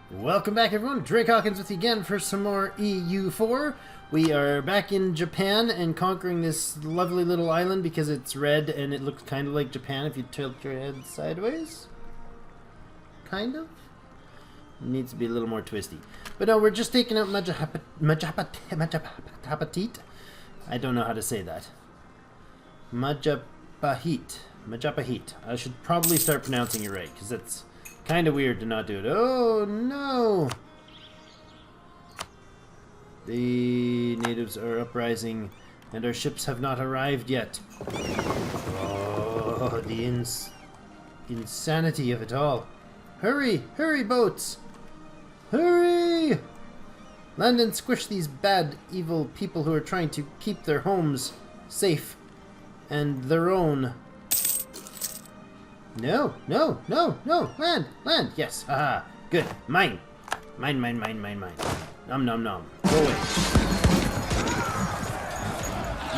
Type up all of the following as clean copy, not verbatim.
Welcome back, everyone. Drake Hawkins with you again for some more EU4. We are back in Japan and conquering this lovely little island because it's red and it looks kind of like Japan if you tilt your head sideways. Kind of. It needs to be a little more twisty. But no, we're just taking out Majapatit. I don't know how to say that. Majapahit. I should probably start pronouncing it right because that's kind of weird to not do it. Oh no! The natives are uprising and our ships have not arrived yet. Oh, the insanity of it all. Hurry! Hurry, boats! Hurry! Land and squish these bad, evil people who are trying to keep their homes safe and their own. No, no, no, no! Land! Land! Yes! Haha! Good! Mine! Mine. Nom nom nom. Go away.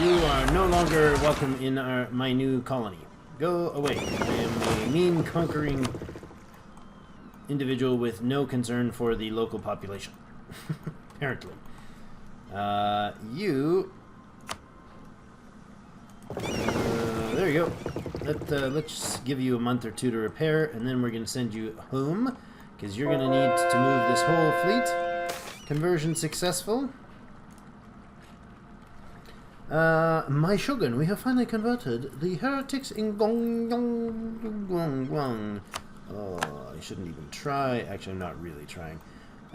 You are no longer welcome in my new colony. Go away. I am a mean, conquering individual with no concern for the local population. Apparently. There you go. Let's give you a month or two to repair, and then we're going to send you home, because you're going to need to move this whole fleet. Conversion successful. My shogun, we have finally converted the heretics in Gong. Oh, I shouldn't even try. Actually, I'm not really trying.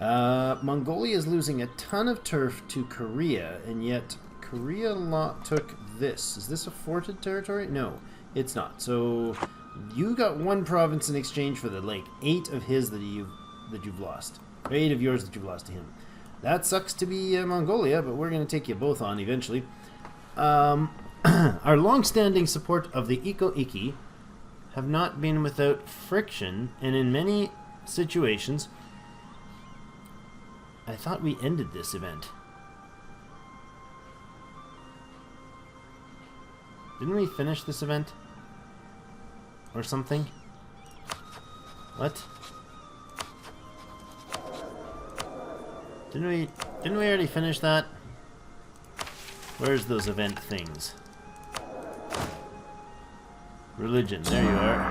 Mongolia is losing a ton of turf to Korea, and yet Korea took this. Is this a forted territory? No, it's not. So you got one province in exchange for the like 8 of his that you've lost. Or 8 of yours that you've lost to him. That sucks to be Mongolia, but we're going to take you both on eventually. Our long-standing support of the Iko-iki have not been without friction, and in many situations, I thought we ended this event. Didn't we finish this event? Or something? What? Didn't we already finish that? Where's those event things? Religion, there you are.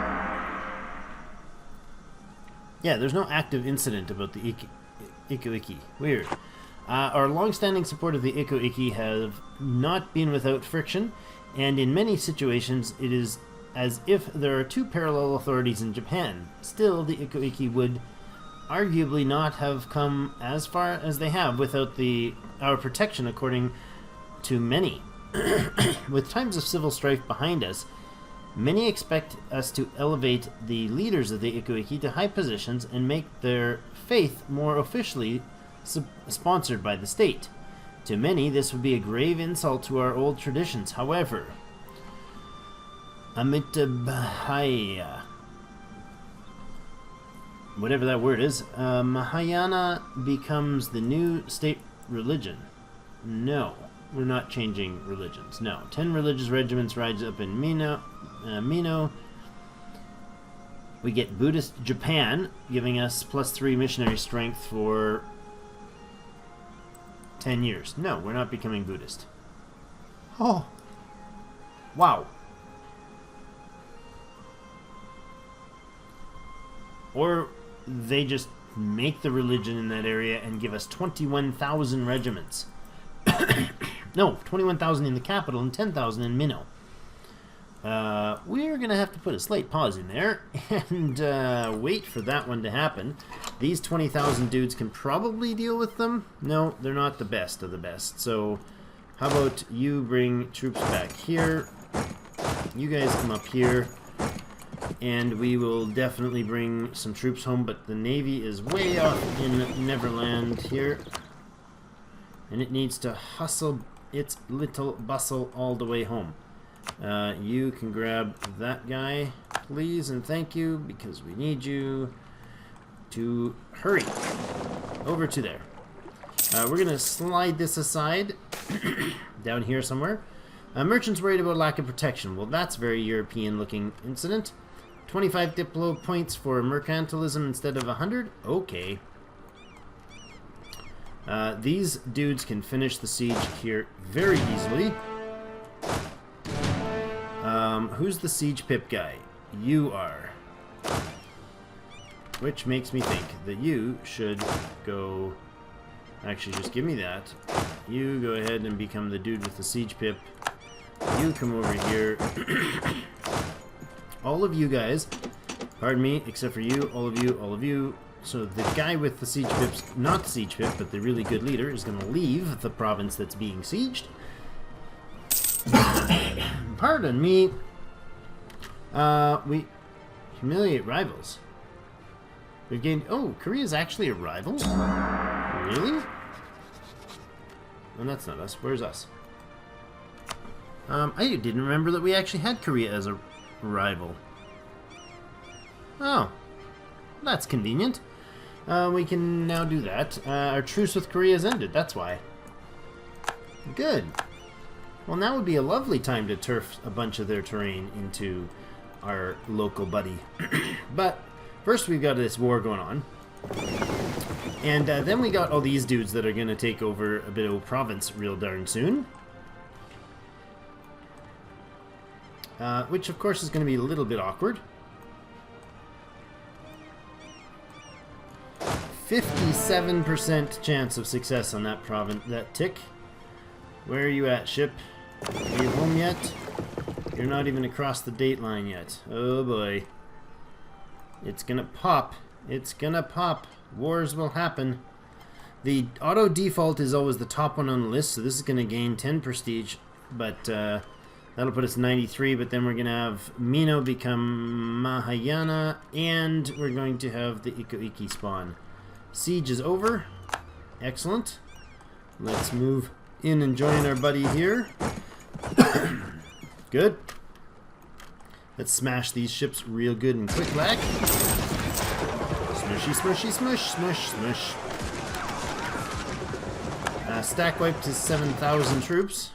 Yeah, there's no active incident about the Iko-iki. Weird. Our long-standing support of the Iko-iki have not been without friction, and in many situations it is as if there are 2 parallel authorities in Japan. Still, the Iko-iki would arguably not have come as far as they have without our protection, according to many. With times of civil strife behind us, many expect us to elevate the leaders of the Iko-iki to high positions and make their faith more officially sponsored by the state. To many, this would be a grave insult to our old traditions. However, Amitabhaya, whatever that word is, Mahayana becomes the new state religion. No, we're not changing religions. No. 10 religious regiments rise up in Mino. We get Buddhist Japan, giving us +3 missionary strength for 10 years. No, we're not becoming Buddhist. Oh. Wow. Or they just make the religion in that area and give us 21,000 regiments. No, 21,000 in the capital and 10,000 in Minnow. We're going to have to put a slight pause in there and wait for that one to happen. These 20,000 dudes can probably deal with them. No, they're not the best of the best. So how about you bring troops back here? You guys come up here. And we will definitely bring some troops home, but the Navy is way off in Neverland here. And it needs to hustle its little bustle all the way home. You can grab that guy, please, and thank you, because we need you to hurry over to there. We're going to slide this aside, down here somewhere. Merchants worried about lack of protection. Well, that's a very European-looking incident. 25 Diplo points for mercantilism instead of 100? Okay. These dudes can finish the siege here very easily. Who's the siege pip guy? You are. Which makes me think that you should go... Actually, just give me that. You go ahead and become the dude with the siege pip. You come over here. All of you guys, pardon me, except for you, all of you. So the guy with the siege pips, not the siege pip, but the really good leader, is going to leave the province that's being sieged. Pardon me. We humiliate rivals. We've gained... Oh, Korea's actually a rival? Really? Oh, that's not us. Where's us? I didn't remember that we actually had Korea as a rival. Oh. That's convenient. We can now do that. Our truce with Korea has ended. That's why. Good. Well, now would be a lovely time to turf a bunch of their terrain into our local buddy. But first we've got this war going on. And then we got all these dudes that are going to take over a bit of province real darn soon. Which of course is going to be a little bit awkward. 57% chance of success on that province, that tick. Where are you at, ship? Are you home yet? You're not even across the date line yet. Oh boy. It's gonna pop. It's gonna pop. Wars will happen. The auto default is always the top one on the list, so this is gonna gain 10 prestige, but that'll put us 93, but then we're gonna have Mino become Mahayana, and we're going to have the Iko-Iki spawn. Siege is over. Excellent. Let's move in and join our buddy here. Good. Let's smash these ships real good and quick lag. Smushy, smushy, smush, smush, smush. Stack wiped his 7,000 troops.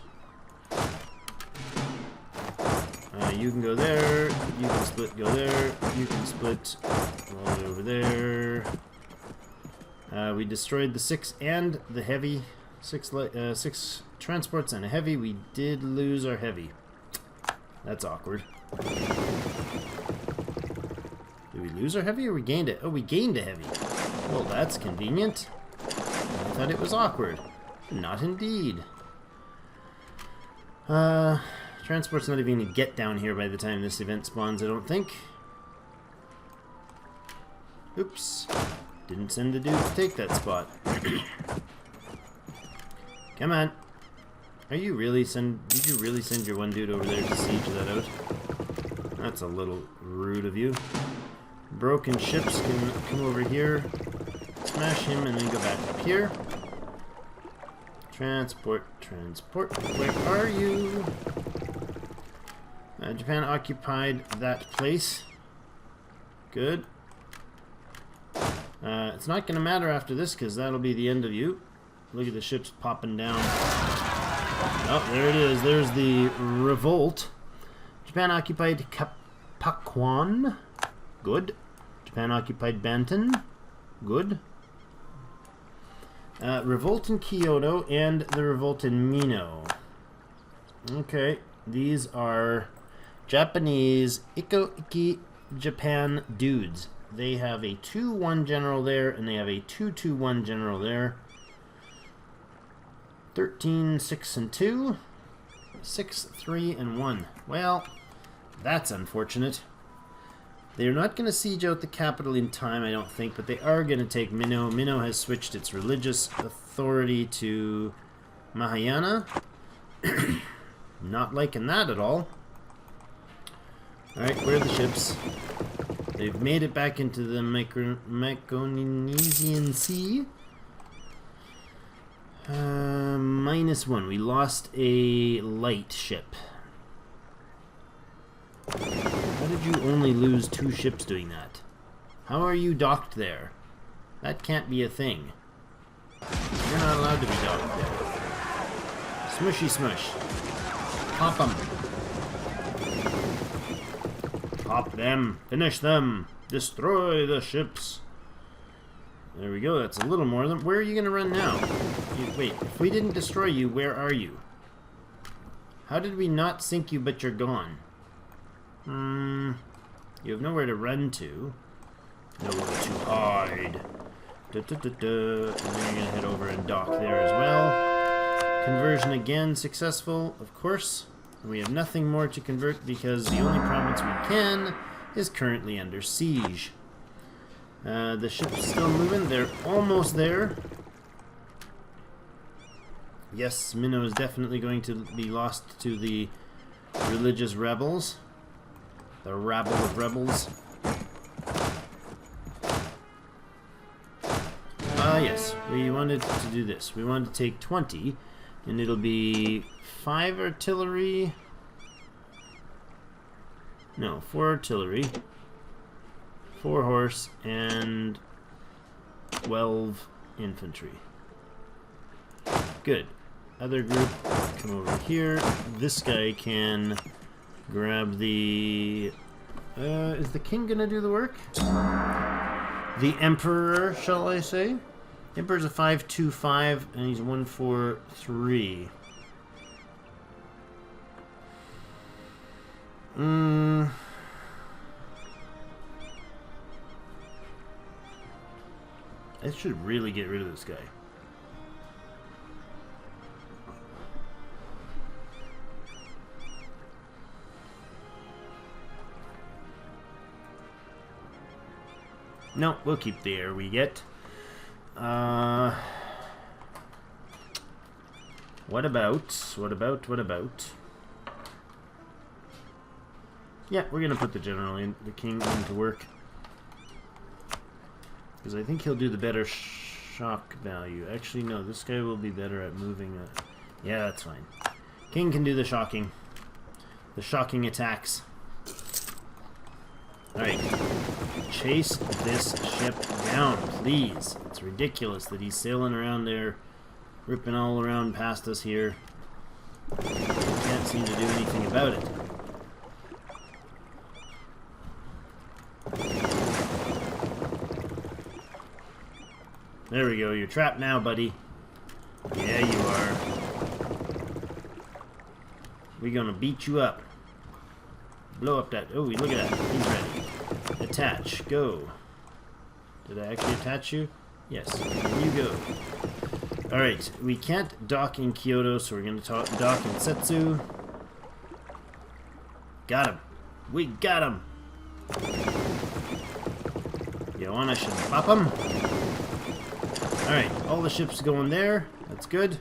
You can go there. You can split, go there. You can split all the way over there. We destroyed the 6 and the heavy. 6 transports and a heavy. We did lose our heavy. That's awkward. Did we lose our heavy or we gained it? Oh, we gained a heavy. Well, that's convenient. I thought it was awkward. Not indeed. Transport's not even going to get down here by the time this event spawns, I don't think. Oops. Didn't send the dude to take that spot. Come on. Did you really send your one dude over there to siege that out? That's a little rude of you. Broken ships can come over here, smash him, and then go back up here. Transport, transport. Where are you? Japan occupied that place. Good. It's not going to matter after this because that'll be the end of you. Look at the ships popping down. Oh, there it is. There's the revolt. Japan occupied Pakwan. Good. Japan occupied Banten. Good. Revolt in Kyoto and the revolt in Mino. Okay. These are Japanese Iko-Iki Japan dudes. They have a 2-1 general there, and they have a 2-2-1 general there. 13, 6, and 2. 6, 3, and 1. Well, that's unfortunate. They're not going to siege out the capital in time, I don't think, but they are going to take Mino. Mino has switched its religious authority to Mahayana. Not liking that at all. Alright, where are the ships? They've made it back into the Micronesian Sea. -1. We lost a light ship. How did you only lose 2 ships doing that? How are you docked there? That can't be a thing. You're not allowed to be docked there. Smushy smush. Pop them. Pop them. Finish them. Destroy the ships. There we go. That's a little more than... Where are you going to run now? Wait, if we didn't destroy you, where are you? How did we not sink you, but you're gone? You have nowhere to run to. Nowhere to hide. And then you're going to head over and dock there as well. Conversion again successful, of course. We have nothing more to convert because the only province we can is currently under siege. The ship's still moving. They're almost there. Yes, Minnow is definitely going to be lost to the religious rebels. The rabble of rebels. Yes, we wanted to do this. We wanted to take 20, and it'll be 5 artillery. No, 4 artillery, 4 horse, and 12 infantry. Good. Other group, come over here. This guy can grab the... is the king gonna do the work? The emperor, shall I say? Emperor's a 5-2-5, and he's 1-4-3. I should really get rid of this guy. No, we'll keep the air we get. What about? Yeah, we're gonna put the general in, the king into work. Because I think he'll do the better shock value. Actually, no, this guy will be better at moving. Yeah, that's fine. King can do the shocking. The shocking attacks. Alright. Chase this ship down, please. It's ridiculous that he's sailing around there, ripping all around past us here. Can't seem to do anything about it. There we go. You're trapped now, buddy. Yeah, you are. We're gonna beat you up. Blow up that... Oh, look at that. He's ready. Attach. Go. Did I actually attach you? Yes. There you go. Alright. We can't dock in Kyoto, so we're going to dock in Setsu. Got him. We got him. Yoana should pop him. Alright. All the ships going there. That's good.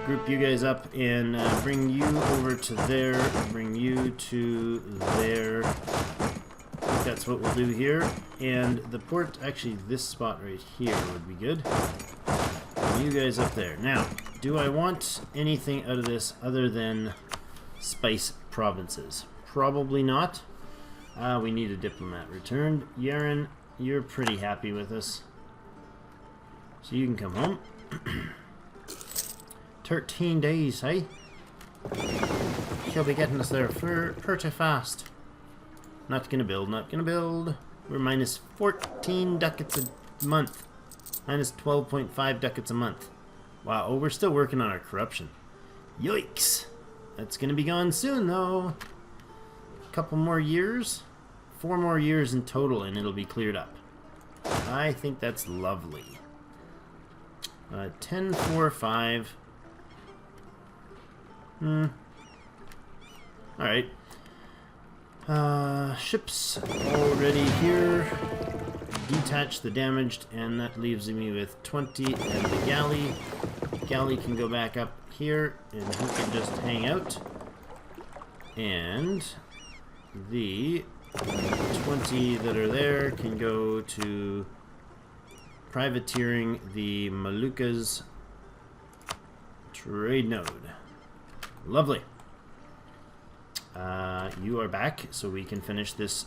Group you guys up and bring you over to there, bring you to there. I think that's what we'll do here. And the port, actually this spot right here would be good. Bring you guys up there. Now, do I want anything out of this other than spice provinces? Probably not. We need a diplomat returned. Yaren, you're pretty happy with us. So you can come home. 13 days, hey? She'll be getting us there pretty fast. Not gonna build, not gonna build. We're minus 14 ducats a month. Minus 12.5 ducats a month. Wow, oh, we're still working on our corruption. Yikes! That's gonna be gone soon, though. A couple more years? 4 more years in total, and it'll be cleared up. I think that's lovely. 10, 4, 5. Alright. Ships already here. Detach the damaged, and that leaves me with 20 and the galley. Galley can go back up here, and he can just hang out. And the 20 that are there can go to privateering the Moluccas trade node. Lovely. You are back, so we can finish this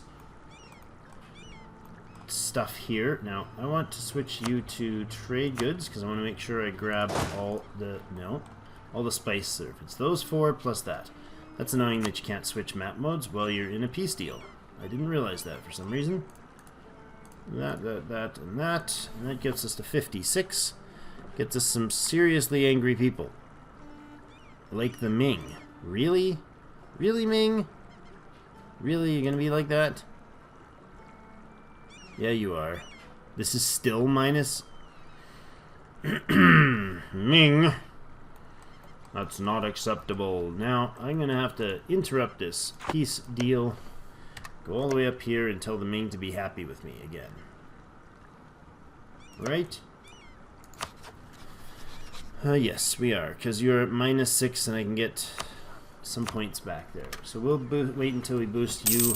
stuff here. Now, I want to switch you to trade goods, because I want to make sure I grab all the... No. All the spice serve. It's those 4 plus that. That's annoying that you can't switch map modes while you're in a peace deal. I didn't realize that for some reason. That, and that. And that gets us to 56. Gets us some seriously angry people. Like the Ming. Really? Really, Ming? Really? You gonna be like that? Yeah, you are. This is still minus... Ming. That's not acceptable. Now, I'm gonna have to interrupt this peace deal. Go all the way up here and tell the Ming to be happy with me again. Right? Yes, we are. Because you're at -6 and I can get some points back there. So we'll wait until we boost you.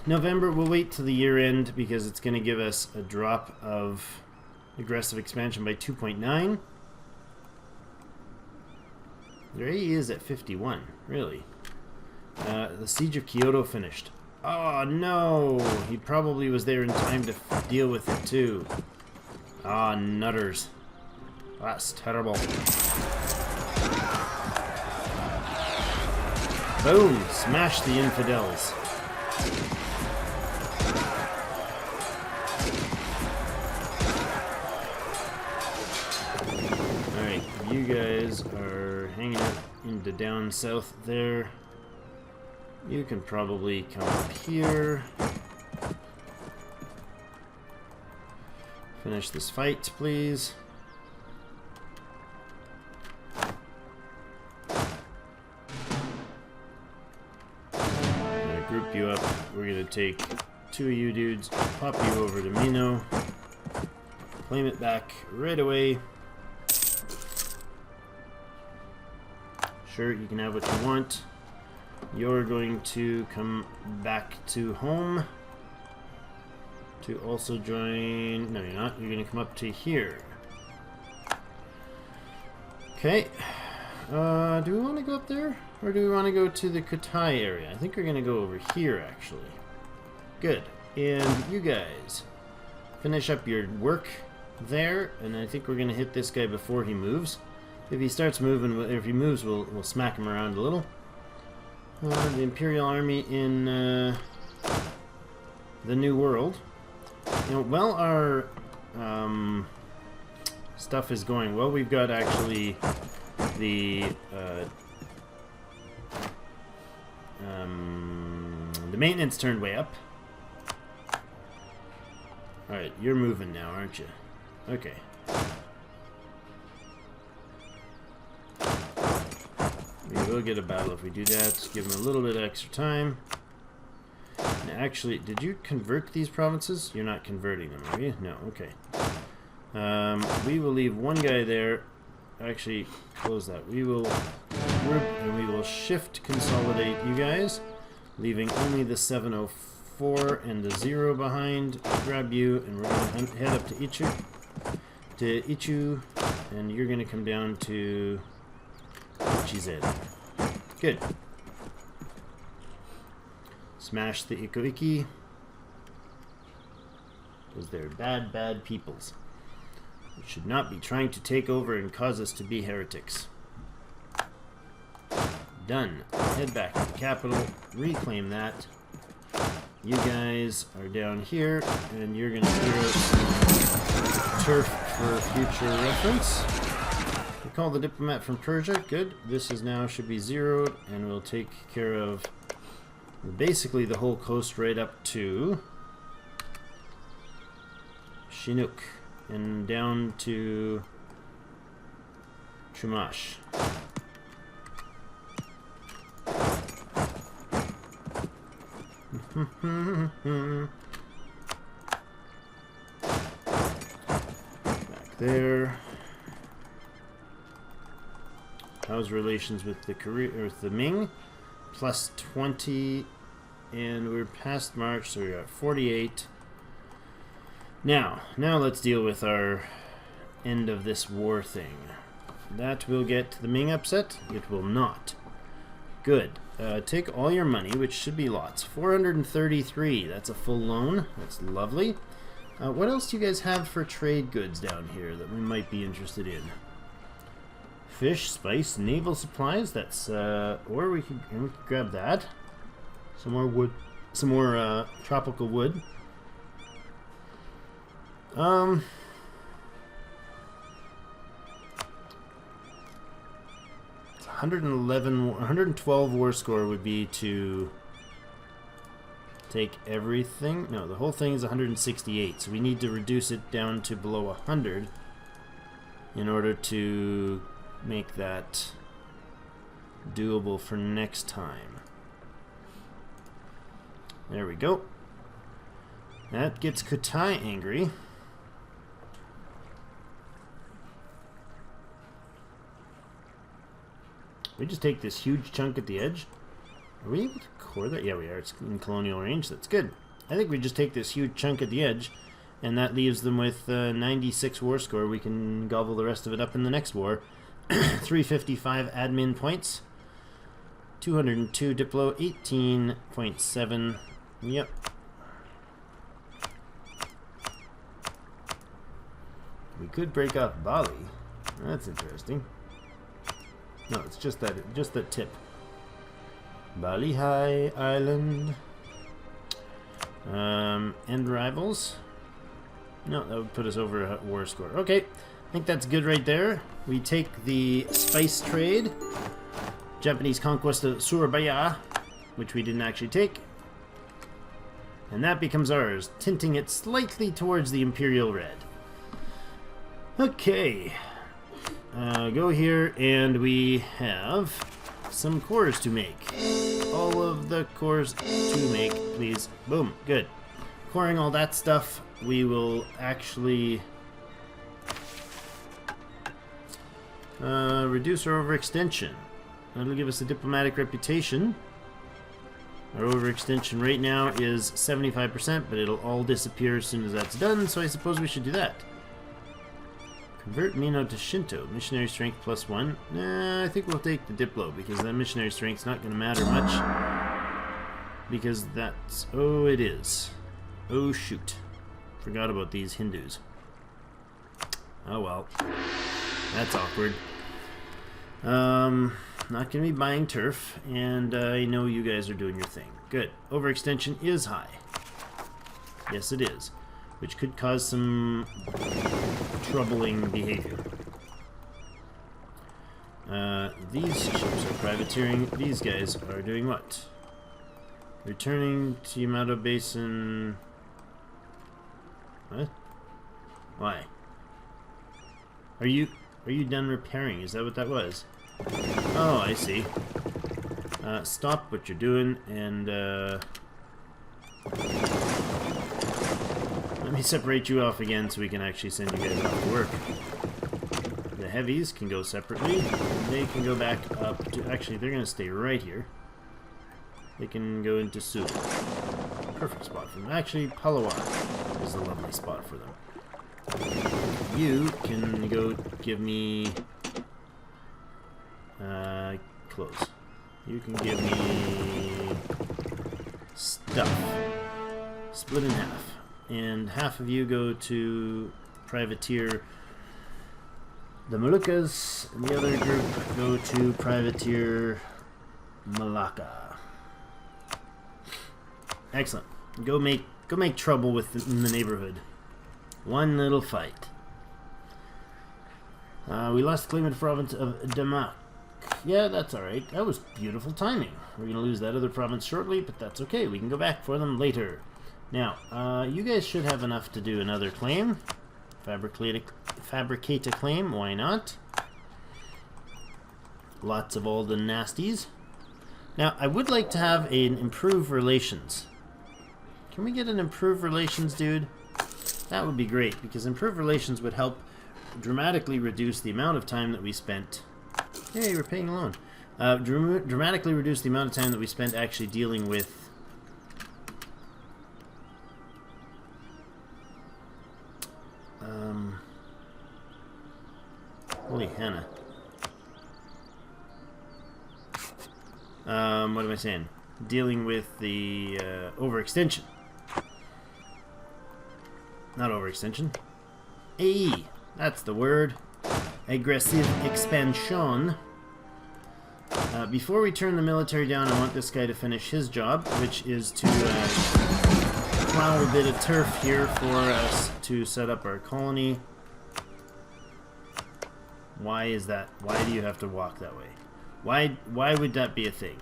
November, we'll wait till the year end because it's going to give us a drop of aggressive expansion by 2.9. There he is at 51, really. The Siege of Kyoto finished. Oh no! He probably was there in time to deal with it too. Ah, nutters. That's terrible. Boom! Smash the infidels. Alright, you guys are hanging out into down south there. You can probably come up here. Finish this fight, please. I'm gonna group you up. We're gonna take 2 of you dudes, pop you over to Mino, claim it back right away. Sure, you can have what you want. You're going to come back to home to also join... No, you're not. You're going to come up to here. Okay. Do we want to go up there? Or do we want to go to the Kutai area? I think we're going to go over here, actually. Good. And you guys finish up your work there. And I think we're going to hit this guy before he moves. If he starts moving, if he moves, we'll smack him around a little. The Imperial Army in the New World. You know, while our stuff is going well, we've got actually the maintenance turned way up. Alright, you're moving now, aren't you? Okay. We will get a battle if we do that. Give them a little bit of extra time. And actually, did you convert these provinces? You're not converting them, are you? No, okay. We will leave one guy there. Actually, close that. We will group and we will shift consolidate you guys, leaving only the 704 and the 0 behind. We'll grab you and we're going to head up to Ichu, and you're going to come down to Ichizen. Good. Smash the Ikoiki. Because they're bad, bad peoples. We should not be trying to take over and cause us to be heretics. Done. Head back to the capital. Reclaim that. You guys are down here, and you're going to clear out some turf for future reference. Call the diplomat from Persia. Good. This is now should be zeroed, and we'll take care of basically the whole coast right up to Chinook and down to Chumash. Back there. How's relations with the Ming? Plus 20, and we're past March, so we're at 48. Now let's deal with our end of this war thing. That will get the Ming upset. It will not. Good. Take all your money, which should be lots. 433. That's a full loan. That's lovely. What else do you guys have for trade goods down here that we might be interested in? Fish, spice, naval supplies. That's or we could grab that. Some more wood. some more tropical wood. It's 112 war score would be to take everything. No, the whole thing is 168, so we need to reduce it down to below 100 in order to make that doable for next time. There we go. That gets Kutai angry. We just take this huge chunk at the edge. Are we able to core that? Yeah, we are. It's in colonial range. That's good. I think we just take this huge chunk at the edge, and that leaves them with 96 war score. We can gobble the rest of it up in the next war. 355 admin points. 202 Diplo. 18.7. Yep. We could break off Bali. That's interesting. No, it's just that tip. Bali High Island. End rivals. No, that would put us over a war score. Okay, I think that's good right there. We take the spice trade. Japanese conquest of Surabaya, which we didn't actually take. And that becomes ours, tinting it slightly towards the imperial red. Okay. Go here, and we have some cores to make. All of the cores to make, please. Boom. Good. Coring all that stuff, we will actually reduce our overextension. That'll give us a diplomatic reputation. Our overextension right now is 75%, but it'll all disappear as soon as that's done, so I suppose we should do that. Convert Mino to Shinto. Missionary strength +1. Nah, I think we'll take the Diplo, because that missionary strength's not going to matter much. Because that's... Oh, it is. Oh, shoot. Forgot about these Hindus. Oh, well. That's awkward. Not going to be buying turf, and I know you guys are doing your thing. Good. Overextension is high. Yes, it is. Which could cause some troubling behavior. These ships are privateering. These guys are doing what? Returning to Yamato Basin. What? Why? Are you done repairing? Is that what that was? Oh, I see. Stop what you're doing and let me separate you off again so we can actually send you guys off to work. The heavies can go separately. They can go back up to... Actually, they're going to stay right here. They can go into Sulu. Perfect spot for them. Actually, Palawan is a lovely spot for them. You can go give me... clothes. You can give me... stuff. Split in half. And half of you go to privateer the Moluccas, and the other group go to privateer Malacca. Excellent. Go make trouble in the neighborhood. One little fight. We lost claim of the province of Damak. Yeah, that's alright. That was beautiful timing. We're going to lose that other province shortly, but that's okay. We can go back for them later. Now, you guys should have enough to do another claim. Fabricate a claim, why not? Lots of all the nasties. Now, I would like to have an improved relations. Can we get an improved relations, dude? That would be great, because improved relations would help dramatically reduce the amount of time that we spent... Hey, we're paying a loan. Dramatically reduce the amount of time that we spent actually dealing with... Holy Hannah. What am I saying? Dealing with the overextension. Not overextension. AE. That's the word. Aggressive expansion. Before we turn the military down, I want this guy to finish his job, which is to plow a bit of turf here for us to set up our colony. Why is that? Why do you have to walk that way? Why would that be a thing?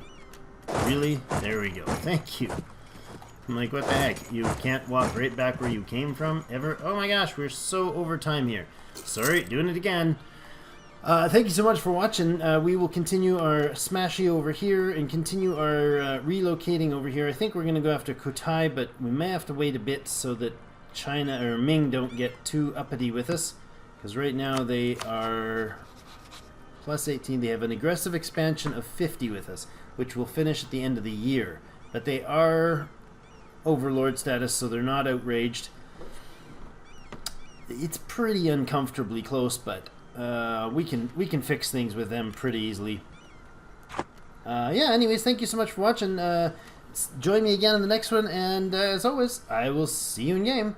Really? There we go. Thank you. I'm like, what the heck? You can't walk right back where you came from ever? Oh my gosh, we're so over time here. Sorry, doing it again. Thank you so much for watching. We will continue our smashy over here and continue our relocating over here. I think we're going to go after Kotai, but we may have to wait a bit so that China or Ming don't get too uppity with us. Because right now they are plus 18. They have an aggressive expansion of 50 with us, which will finish at the end of the year. But they are overlord status, so they're not outraged. It's pretty uncomfortably close, but we can fix things with them pretty easily. Yeah, anyways, thank you so much for watching. Join me again in the next one, and as always, I will see you in game.